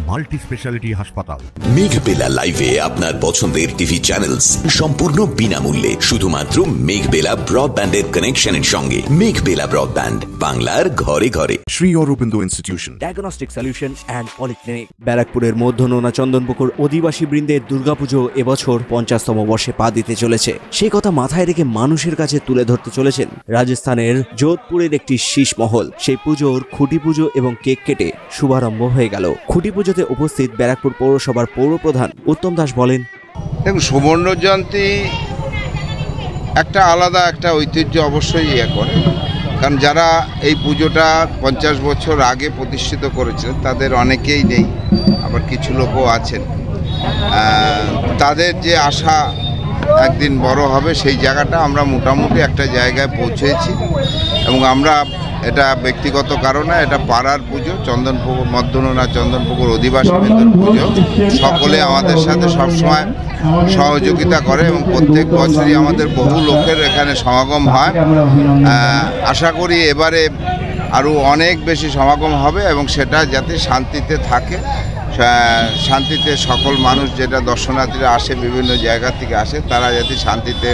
Multi speciality হাসপাতাল। মেঘবেলা লাইভে আপনার পছন্দের টিভি চ্যানেলস সম্পূর্ণ বিনামূল্যে শুধুমাত্র মেঘবেলা ব্রডব্যান্ডের কানেকশনের সঙ্গে। মেঘবেলা ব্রডব্যান্ড, বাংলার ঘরে ঘরে। Sri Aurobindo Institution, diagnostic solution and polyclinic. ব্যারাকপুরের মধ্যনোনা চন্দনপুকুর অধিবাসী বৃন্দের দুর্গাপুজো এবছর 50তম বর্ষে পা দিতে চলেছে। সেই কথা মাথায় রেখে মানুষের কাছে তুলে ধরতে চলেছেন রাজস্থানের যোধপুরের একটি শীষ মহল। সেই পুজোর খুঁটি পুজো এবং কেক কেটে শুভারম্ভ হয়ে গেল। খুঁটি পুজোতে উপস্থিত ব্যারাকপুর পৌরসভার পৌরপ্রধান উত্তম দাস বলেন, দেখুন, সুবর্ণ জয়ন্তী একটা আলাদা একটা ঐতিহ্য অবশ্যই করে, কারণ যারা এই পুজোটা 50 বছর আগে প্রতিষ্ঠিত করেছিলেন তাদের অনেকেই নেই, আবার কিছু লোকও আছেন। তাদের যে আশা একদিন বড় হবে, সেই জায়গাটা আমরা মোটামুটি একটা জায়গায় পৌঁছেছি। এবং আমরা এটা ব্যক্তিগত কারণে, এটা পাড়ার পুজো, চন্দনপুকুর মধ্যনোনা চন্দনপুকুর অধিবাসী বৃন্দের পুজো। সকলে আমাদের সাথে সবসময় সহযোগিতা করে এবং প্রত্যেক বছরই আমাদের বহু লোকের এখানে সমাগম হয়। আশা করি এবারে আরও অনেক বেশি সমাগম হবে এবং সেটা যাতে শান্তিতে থাকে, শান্তিতে সকল মানুষ, যেটা দর্শনার্থীরা আসে বিভিন্ন জায়গা থেকে আসে, তারা যাতে শান্তিতে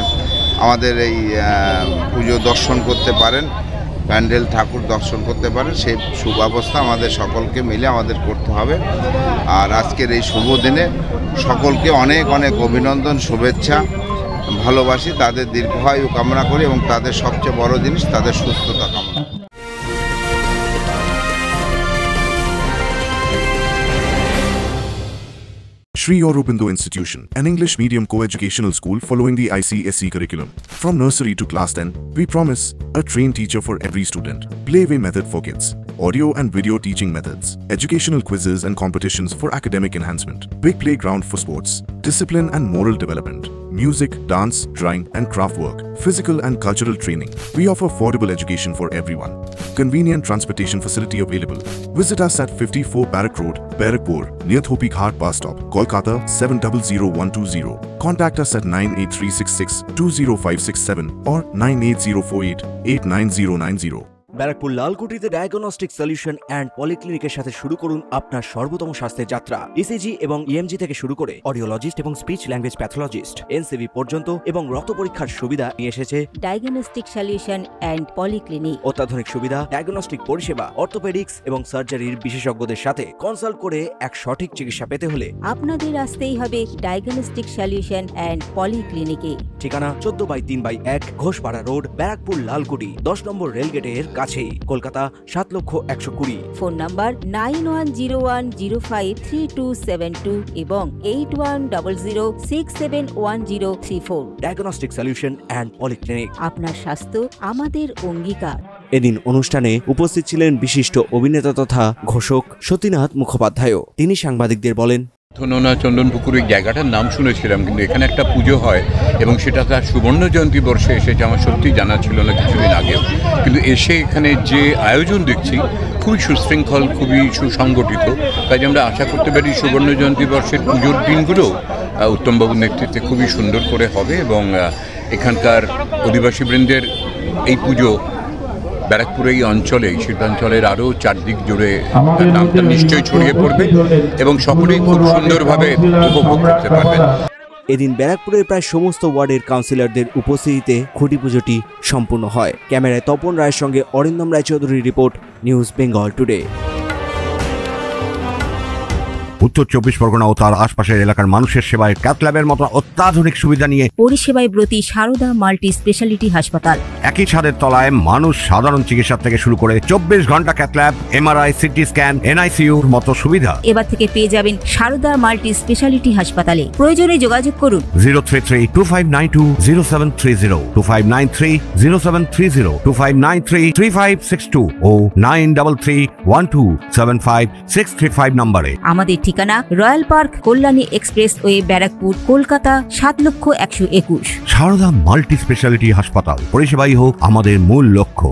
আমাদের এই পুজো দর্শন করতে পারেন, প্যান্ডেল ঠাকুর দর্শন করতে পারেন, সেই সুব্যবস্থা আমাদের সকলকে মিলে আমাদের করতে হবে। আর আজকের এই শুভ দিনে সকলকে অনেক অনেক অভিনন্দন, শুভেচ্ছা, ভালোবাসি। তাদের দীর্ঘায়ু কামনা করি এবং তাদের সবচেয়ে বড় জিনিস তাদের সুস্থতা কামনা। Sri Aurobindo Institution, an English medium co-educational school following the ICSE curriculum. From nursery to class 10, we promise a trained teacher for every student, playway method for kids, audio and video teaching methods, educational quizzes and competitions for academic enhancement, big playground for sports, discipline and moral development, music, dance, drawing and craft work, physical and cultural training. We offer affordable education for everyone. Convenient transportation facility available. Visit us at 54 Barrack Road, Barakpur, near Thopi Ghat bus stop, Kolkata 700120. Contact us at 98366 or 98048 Barrackpore লালকুটিতে diagnostic solution and পলিক্লিনিকের সাথে শুরু করুন আপনার সর্বোত্তম স্বাস্থ্যের যাত্রা। ECG এবং ইএমজি থেকে শুরু করে অডিওলজিস্ট এবং স্পিচ ল্যাঙ্গুয়েজ প্যাথোলজিস্ট, এনসিভি পর্যন্ত এবং রক্ত পরীক্ষার সুবিধা নিয়ে এসেছে ডায়াগনস্টিক সলিউশন অ্যান্ড পলিক্লিনিক। অত্যাধুনিক সুবিধা, ডায়াগনস্টিক পরিষেবা, অর্থোপেডিক্স এবং সার্জারির বিশেষজ্ঞদের সাথে কনসাল্ট করে এক সঠিক চিকিৎসা পেতে হলে আপনাদের আসতেই হবে ডায়াগনস্টিক সলিউশন অ্যান্ড পলিক্লিনিকে। ঠিকানা 14/3/1 ঘোষপাড়া রোড, ব্যারাকপুর লালকুটি, 10 নম্বর রেলগেটের কাছেই, কলকাতা 7,120,000। ফোন নাম্বার 9101053272 এবং 8100671034। ডায়াগনস্টিক সলিউশন অ্যান্ড পলিক্লিনিক, আপনার স্বাস্থ্য আমাদের অঙ্গীকার। এদিন অনুষ্ঠানে উপস্থিত ছিলেন বিশিষ্ট অভিনেতা তথা ঘোষক সতীনাথ মুখোপাধ্যায়। তিনি সাংবাদিকদের বলেন, মধ্যনোনা চন্দনপুকুর এই জায়গাটার নাম শুনেছিলাম, কিন্তু এখানে একটা পুজো হয় এবং সেটা তার সুবর্ণ জয়ন্তী বর্ষে এসেছে, আমার সত্যি জানা ছিল না কিছুদিন আগেও। কিন্তু এসে এখানে যে আয়োজন দেখছি খুবই সুশৃঙ্খল, খুবই সুসংগঠিত। কাজে আমরা আশা করতে পারি সুবর্ণ জয়ন্তী বর্ষের পুজোর দিনগুলো উত্তমবাবুর নেতৃত্বে খুবই সুন্দর করে হবে এবং এখানকার অধিবাসীবৃন্দের এই পুজো ব্যারাকপুর এই অঞ্চলে, এই শিল্পাঞ্চলের আরও চারদিক জুড়ে নামটা নিশ্চয়ই ছড়িয়ে পড়বে এবং সকলেই খুব সুন্দরভাবে উপভোগ করতে পারবেন। এদিন ব্যারাকপুরের প্রায় সমস্ত ওয়ার্ডের কাউন্সিলরদের উপস্থিতিতে খুঁটি পুজোটি সম্পূর্ণ হয়। ক্যামেরায় তপন রায়ের সঙ্গে অরিন্দম রায়চৌধুরীর রিপোর্ট, নিউজ বেঙ্গল টুডে। উত্তর 24 পরগনা ও তার আশপাশের এলাকার মানুষের সেবায় ক্যাথ ল্যাবের মতো অত্যাধুনিক সুবিধা নিয়ে পরিষেবায় ব্রতী সারদা মাল্টি স্পেশালিটি হাসপাতাল। একই ছাদের তলায় মানুষ সাধারণ চিকিৎসা থেকে শুরু করে 24 ঘন্টা cath lab, MRI, CT scan, এনআইসিইউর মতো সুবিধা এবার থেকে পেয়ে যাবেন সারদা মাল্টি স্পেশালিটি হাসপাতালে। প্রয়োজনে যোগাযোগ করুন 033-2592-0730, 2593-0730, 2593-3562 ও 9331275635 নম্বরে। আমাদের ঠিকানা royal park, Kalyani express way, Barrackpore, Kolkata 7,121,000। Sarada multi speciality হাসপাতাল, পরিষেবাই হোক আমাদের মূল লক্ষ্য।